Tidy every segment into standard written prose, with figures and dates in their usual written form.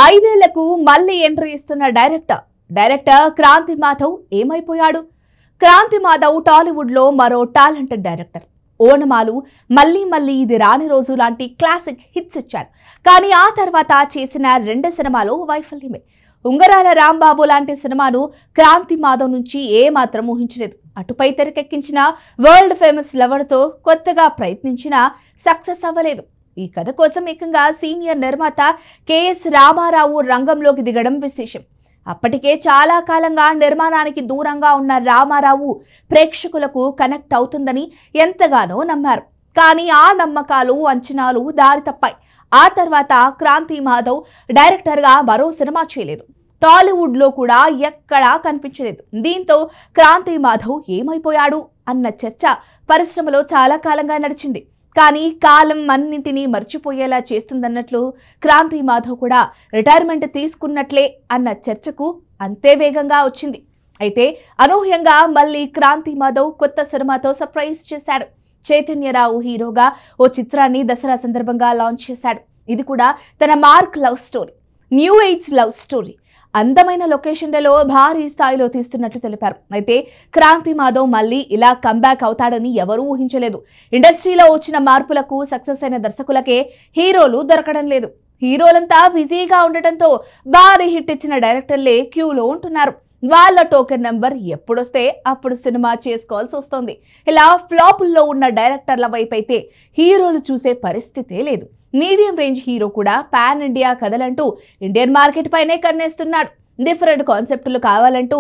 ఐదేళ్లకు మళ్లీ ఎంట్రీ ఇస్తున్న డైరెక్టర్ క్రాంతి మాధవ్ ఏమైపోయాడు? క్రాంతి మాధవ్ టాలీవుడ్ లో మరో టాలెంటెడ్ డైరెక్టర్. ఓనమాలు, మళ్ళీ ఇది రాని రోజు లాంటి క్లాసిక్ హిట్స్ ఇచ్చాడు. కానీ ఆ తర్వాత చేసిన 2 సినిమాలు వైఫల్యమే. ఉంగరాల రాంబాబు లాంటి సినిమాను క్రాంతి మాధవ్ నుంచి ఏమాత్రం ఊహించలేదు. అటుపై తెరకెక్కించిన వరల్డ్ ఫేమస్ లవర్తో కొత్తగా ప్రయత్నించినా సక్సెస్ అవ్వలేదు. ఈ కథ కోసం ఏకంగా సీనియర్ నిర్మాత కెఎస్ రామారావు రంగంలోకి దిగడం విశేషం. అప్పటికే చాలా కాలంగా నిర్మాణానికి దూరంగా ఉన్న రామారావు ప్రేక్షకులకు కనెక్ట్ అవుతుందని ఎంతగానో నమ్మారు. కానీ ఆ నమ్మకాలు, అంచనాలు దారి తప్పాయి. ఆ తర్వాత క్రాంతి మాధవ్ డైరెక్టర్గా మరో సినిమా చేయలేదు. టాలీవుడ్ లో కూడా ఎక్కడా కనిపించలేదు. దీంతో క్రాంతి మాధవ్ ఏమైపోయాడు అన్న చర్చ పరిశ్రమలో చాలా కాలంగా నడిచింది. కానీ కాలం అన్నింటినీ మర్చిపోయేలా చేస్తుందన్నట్లు క్రాంతి మాధవ్ కూడా రిటైర్మెంట్ తీసుకున్నట్లే అన్న చర్చకు అంతే వేగంగా వచ్చింది. అయితే అనూహ్యంగా మళ్ళీ క్రాంతి మాధవ్ కొత్త సినిమాతో సర్ప్రైజ్ చేశాడు. చైతన్యరావు హీరోగా ఓ చిత్రాన్ని దసరా సందర్భంగా లాంచ్ చేశాడు. ఇది కూడా తన mark love story, new age love story. అందమైన లొకేషన్లలో భారీ స్థాయిలో తీస్తున్నట్లు తెలిపారు. అయితే క్రాంతి మాధవ్ మళ్ళీ ఇలా కంబ్యాక్ అవుతాడని ఎవరూ ఊహించలేదు. ఇండస్ట్రీలో వచ్చిన మార్పులకు సక్సెస్ అయిన దర్శకులకే హీరోలు దొరకడం లేదు. హీరోలంతా బిజీగా ఉండటంతో భారీ హిట్ ఇచ్చిన డైరెక్టర్లే క్యూలో ఉంటున్నారు. వాళ్ళ టోకెన్ నెంబర్ ఎప్పుడొస్తే అప్పుడు సినిమా చేసుకోవాల్సి వస్తుంది. ఇలా ఫ్లాపుల్లో ఉన్న డైరెక్టర్ల వైపు అయితే హీరోలు చూసే పరిస్థితే లేదు. మీడియం రేంజ్ హీరో కూడా పాన్ ఇండియా కథలంటూ ఇండియన్ మార్కెట్ పైనే కన్నేస్తున్నాడు. డిఫరెంట్ కాన్సెప్టులు కావాలంటూ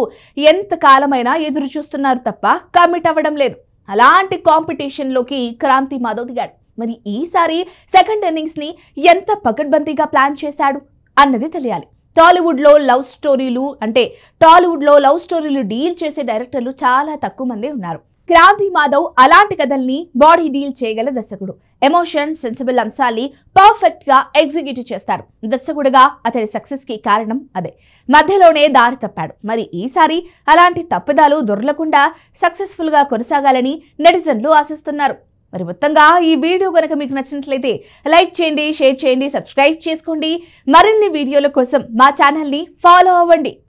ఎంత కాలమైనా ఎదురు చూస్తున్నారు తప్ప కమిట్ అవ్వడం లేదు. అలాంటి కాంపిటీషన్లోకి క్రాంతి మాధవ్ దిగాడు. మరి ఈసారి సెకండ్ ఇన్నింగ్స్ ని ఎంత పకడ్బందీగా ప్లాన్ చేశాడు అన్నది తెలియాలి. టాలీవుడ్ లో లవ్ స్టోరీలు డీల్ చేసే డైరెక్టర్లు చాలా తక్కువ మంది ఉన్నారు. క్రాంతి మాధవ్ అలాంటి కథల్ని బాడీ డీల్ చేయగల దర్శకుడు. ఎమోషన్, సెన్సిబుల్ అంశాల్ని పర్ఫెక్ట్ గా ఎగ్జిక్యూట్ చేస్తాడు. దర్శకుడిగా అతని సక్సెస్ కి కారణం అదే. మధ్యలోనే దారి తప్పాడు. మరి ఈసారి అలాంటి తప్పిదాలు దొరలకుండా సక్సెస్ఫుల్ గా కొనసాగాలని నెటిజన్లు ఆశిస్తున్నారు. మరి మొత్తంగా ఈ వీడియో కనుక మీకు నచ్చినట్లయితే లైక్ చేయండి, షేర్ చేయండి, సబ్స్క్రైబ్ చేసుకోండి. మరిన్ని వీడియోల కోసం మా ఛానల్ని ఫాలో అవ్వండి.